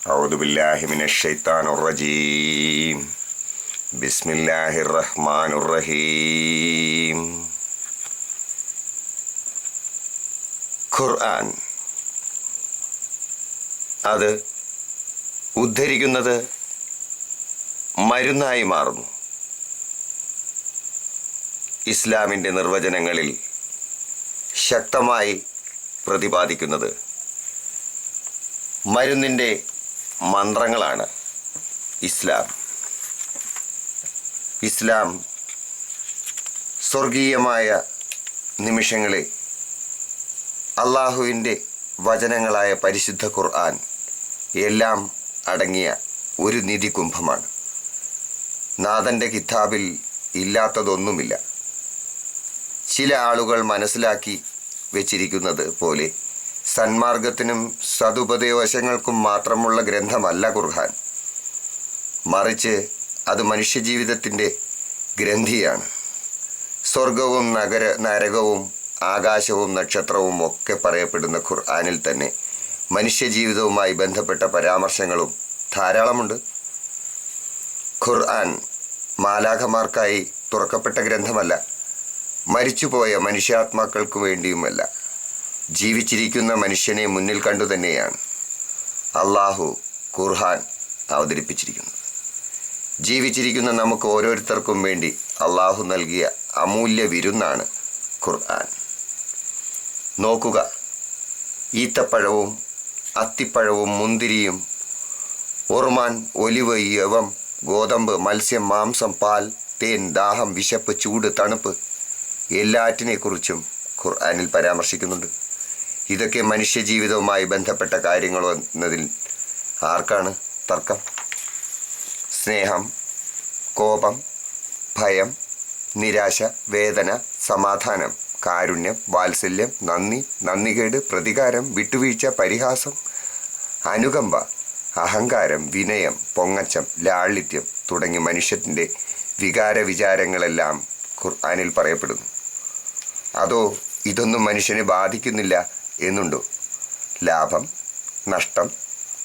أعوذ بالله من الشيطان الرجيم بسم الله الرحمن الرحيم. ഖുർആൻ അത് ഉദ്ധരിക്കുന്നത് മരുന്നായി മാറുന്നു. ഇസ്ലാമിൻ്റെ നിർവചനങ്ങളിൽ ശക്തമായി പ്രതിപാദിക്കുന്നത് മരുന്നിൻ്റെ മന്ത്രങ്ങളാണ്. ഇസ്ലാം സ്വർഗീയമായ നിമിഷങ്ങളെ അള്ളാഹുവിൻ്റെ വചനങ്ങളായ പരിശുദ്ധ ഖുർആൻ എല്ലാം അടങ്ങിയ ഒരു നിധികുംഭമാണ്. നാഥൻ്റെ കിതാബിൽ ഇല്ലാത്തതൊന്നുമില്ല. ചില ആളുകൾ മനസ്സിലാക്കി വച്ചിരിക്കുന്നത് പോലെ സന്മാർഗത്തിനും സതുപദേശങ്ങൾക്കും മാത്രമുള്ള ഗ്രന്ഥമല്ല ഖുർആൻ. മറിച്ച് അത് മനുഷ്യജീവിതത്തിൻ്റെ ഗ്രന്ഥിയാണ്. സ്വർഗവും നരകവും ആകാശവും നക്ഷത്രവും ഒക്കെ പറയപ്പെടുന്ന ഖുർആനിൽ തന്നെ മനുഷ്യജീവിതവുമായി ബന്ധപ്പെട്ട പരാമർശങ്ങളും ധാരാളമുണ്ട്. ഖുർആൻ മാലാഖമാർക്കായി തുറക്കപ്പെട്ട ഗ്രന്ഥമല്ല, മരിച്ചുപോയ മനുഷ്യാത്മാക്കൾക്ക് വേണ്ടിയുമല്ല, ജീവിച്ചിരിക്കുന്ന മനുഷ്യനെ മുന്നിൽ കണ്ടു തന്നെയാണ് അള്ളാഹു ഖുർആൻ അവതരിപ്പിച്ചിരിക്കുന്നത്. ജീവിച്ചിരിക്കുന്ന നമുക്ക് ഓരോരുത്തർക്കും വേണ്ടി അള്ളാഹു നൽകിയ അമൂല്യ വിരുന്നാണ് ഖുർആൻ. നോക്കുക, ഈത്തപ്പഴവും അത്തിപ്പഴവും മുന്തിരിയും ഓർമാൻ, ഒലിവ്, യവം, ഗോതമ്പ്, മത്സ്യം, മാംസം, പാൽ, തേൻ, ദാഹം, വിശപ്പ്, ചൂട്, തണുപ്പ് എല്ലാറ്റിനെക്കുറിച്ചും ഖുർആനിൽ പരാമർശിക്കുന്നുണ്ട്. ഇതൊക്കെ മനുഷ്യജീവിതവുമായി ബന്ധപ്പെട്ട കാര്യങ്ങളോ എന്നതിൽ ആർക്കാണ് തർക്കം? സ്നേഹം, കോപം, ഭയം, നിരാശ, വേദന, സമാധാനം, കാരുണ്യം, വാത്സല്യം, നന്ദികേട്, പ്രതികാരം, വിട്ടുവീഴ്ച, പരിഹാസം, അനുകമ്പ, അഹങ്കാരം, വിനയം, പൊങ്ങച്ചം, ലാളിത്യം തുടങ്ങി മനുഷ്യത്തിൻ്റെ വികാരവിചാരങ്ങളെല്ലാം ഖുർആനിൽ പറയപ്പെടുന്നു. അതോ ഇതൊന്നും മനുഷ്യനെ ബാധിക്കുന്നില്ല എന്നുണ്ടോ? ലാഭം, നഷ്ടം,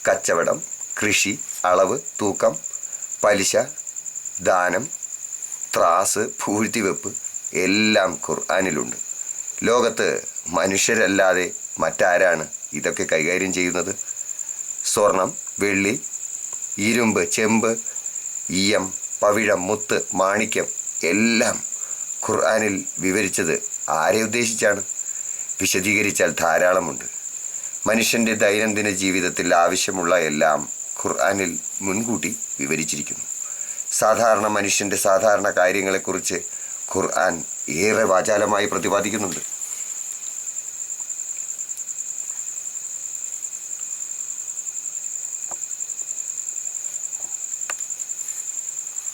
കച്ചവടം, കൃഷി, അളവ്, തൂക്കം, പലിശ, ദാനം, ത്രാസ്, പൂഴ്ത്തിവെപ്പ് എല്ലാം ഖുർആനിലുണ്ട്. ലോകത്ത് മനുഷ്യരല്ലാതെ മറ്റാരാണ് ഇതൊക്കെ കൈകാര്യം ചെയ്യുന്നത്? സ്വർണം, വെള്ളി, ഇരുമ്പ്, ചെമ്പ്, ഈയം, പവിഴം, മുത്ത്, മാണിക്യം എല്ലാം ഖുർആനിൽ വിവരിച്ചത് ആരെ ഉദ്ദേശിച്ചാണ്? വിശദീകരിച്ചാൽ ധാരാളമുണ്ട്. മനുഷ്യൻ്റെ ദൈനംദിന ജീവിതത്തിൽ ആവശ്യമുള്ള എല്ലാം ഖുർആനിൽ മുൻകൂട്ടി വിവരിച്ചിരിക്കുന്നു. സാധാരണ മനുഷ്യൻ്റെ സാധാരണ കാര്യങ്ങളെക്കുറിച്ച് ഖുർആൻ ഏറെ വാചാലമായി പ്രതിപാദിക്കുന്നുണ്ട്.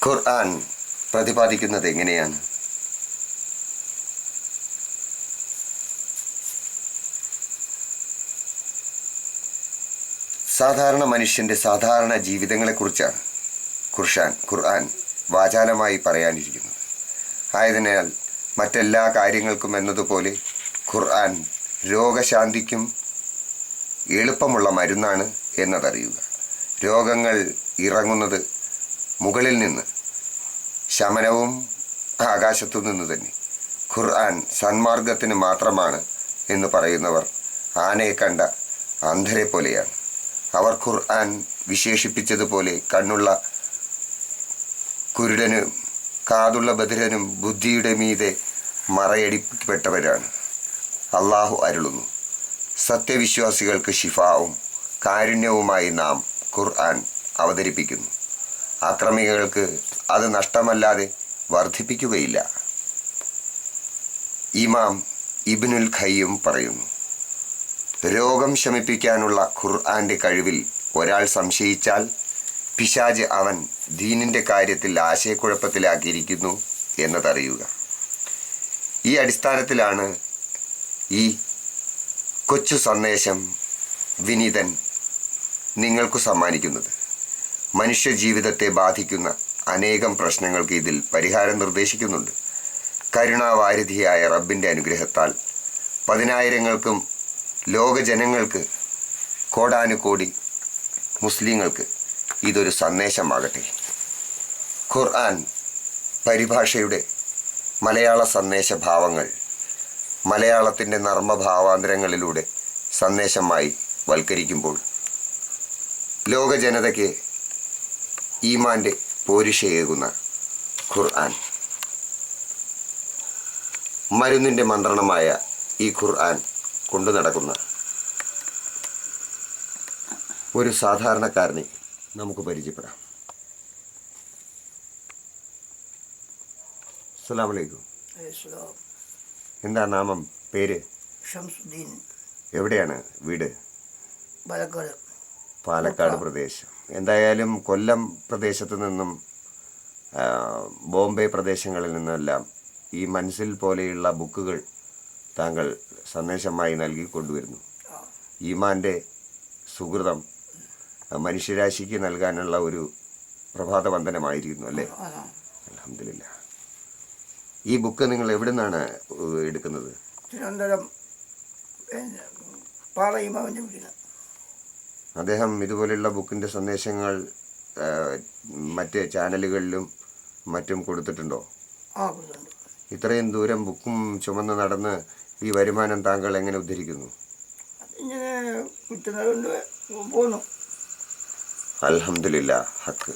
ഖുർആൻ പ്രതിപാദിക്കുന്നത് എങ്ങനെയാണ്? സാധാരണ മനുഷ്യൻ്റെ സാധാരണ ജീവിതങ്ങളെക്കുറിച്ചാണ് ഖുർആൻ വാചാലമായി പറയാനിരിക്കുന്നത്. ആയതിനാൽ മറ്റെല്ലാ കാര്യങ്ങൾക്കും എന്നതുപോലെ ഖുർആൻ രോഗശാന്തിക്കും എളുപ്പമുള്ള മരുന്നാണ് എന്നതറിയുക. രോഗങ്ങൾ ഇറങ്ങുന്നത് മുകളിൽ നിന്ന്, ശമനവും ആകാശത്തു നിന്ന് തന്നെ. ഖുർആൻ സന്മാർഗത്തിന് മാത്രമാണ് എന്ന് പറയുന്നവർ ആനയെ കണ്ട അന്ധരെ പോലെയാണ്. അവർ ഖുർആൻ വിശേഷിപ്പിച്ചതുപോലെ കണ്ണുള്ള കുരുടനും കാതുള്ള ബധിരനും ബുദ്ധിയുടെ മീതെ മറയടിപ്പെട്ടവരാണ്. അള്ളാഹു അരുളുന്നു, സത്യവിശ്വാസികൾക്ക് ശിഫാവും കാരുണ്യവുമായി നാം ഖുർആൻ അവതരിപ്പിക്കുന്നു. അക്രമികൾക്ക് അത് നഷ്ടമല്ലാതെ വർദ്ധിപ്പിക്കുകയില്ല. ഇമാം ഇബ്നുൽ ഖയ്യിം പറയുന്നു, രോഗം ശമിപ്പിക്കാനുള്ള ഖുർആന്റെ കഴിവിൽ ഒരാൾ സംശയിച്ചാൽ പിശാച് അവൻ ദീനിൻ്റെ കാര്യത്തിൽ ആശയക്കുഴപ്പത്തിലാക്കിയിരിക്കുന്നു എന്നതറിയുക. ഈ അടിസ്ഥാനത്തിലാണ് ഈ കൊച്ചു സന്ദേശം വിനീതൻ നിങ്ങൾക്ക് സമ്മാനിക്കുന്നത്. മനുഷ്യ ജീവിതത്തെ ബാധിക്കുന്ന അനേകം പ്രശ്നങ്ങൾക്ക് ഇതിൽ പരിഹാരം നിർദ്ദേശിക്കുന്നുണ്ട്. കരുണാവാരിധിയായ റബ്ബിൻ്റെ അനുഗ്രഹത്താൽ പതിനായിരങ്ങൾക്കും ലോകജനങ്ങൾക്ക് കോടാനുകോടി മുസ്ലിങ്ങൾക്ക് ഇതൊരു സന്ദേശമാകട്ടെ. ഖുർആൻ പരിഭാഷയുടെ മലയാള സന്ദേശഭാവങ്ങൾ മലയാളത്തിൻ്റെ നർമ്മഭാവാന്തരങ്ങളിലൂടെ സന്ദേശമായി വൽക്കരിക്കുമ്പോൾ ലോക ജനതയ്ക്ക് ഈമാൻ്റെ പോരിശയേകുന്ന ഖുർആൻ, മരുന്നിൻ്റെ മന്ത്രണമായ ഈ ഖുർആൻ കൊണ്ടു നടക്കുന്ന ഒരു സാധാരണക്കാരനെ നമുക്ക് പരിചയപ്പെടാം. അസ്സലാമു അലൈക്കും. എന്താ നാമം, പേര്? ഷംസുദ്ദീൻ. എവിടെയാണ് വീട്? പാലക്കാട്. പാലക്കാട് പ്രദേശം. എന്തായാലും കൊല്ലം പ്രദേശത്ത് നിന്നും ബോംബെ പ്രദേശങ്ങളിൽ നിന്നെല്ലാം ഈ മൻസിൽ പോലെയുള്ള ബുക്കുകൾ താങ്കൾ സന്ദേശമായി നൽകി കൊണ്ടുവരുന്നു. ഈമാൻ്റെ സുഹൃതം മനുഷ്യരാശിക്ക് നൽകാനുള്ള ഒരു പ്രഭാതവന്ദനമായിരിക്കുന്നു അല്ലേ? അൽഹംദുലില്ലാ. ഈ ബുക്ക് നിങ്ങൾ എവിടെ നിന്നാണ് എടുക്കുന്നത്? തിരുവനന്തപുരം പാളയിമാവിൻ്റെ വീട്ടിൽ. അദ്ദേഹം ഇതുപോലെയുള്ള ബുക്കിൻ്റെ സന്ദേശങ്ങൾ മറ്റ് ചാനലുകളിലും മറ്റും കൊടുത്തിട്ടുണ്ടോ? കൊടുത്തിട്ടുണ്ട്. ഇത്രയും ദൂരം ബുക്കും ചുമന്ന് നടന്ന് ഈ വരുമാനം താങ്കൾ എങ്ങനെ ഉദ്ധരിക്കുന്നു? ഇങ്ങനെ കിട്ടുന്നത് കൊണ്ട് പോകുന്നു. അൽഹംദുലില്ലാ. ഹക്ക്.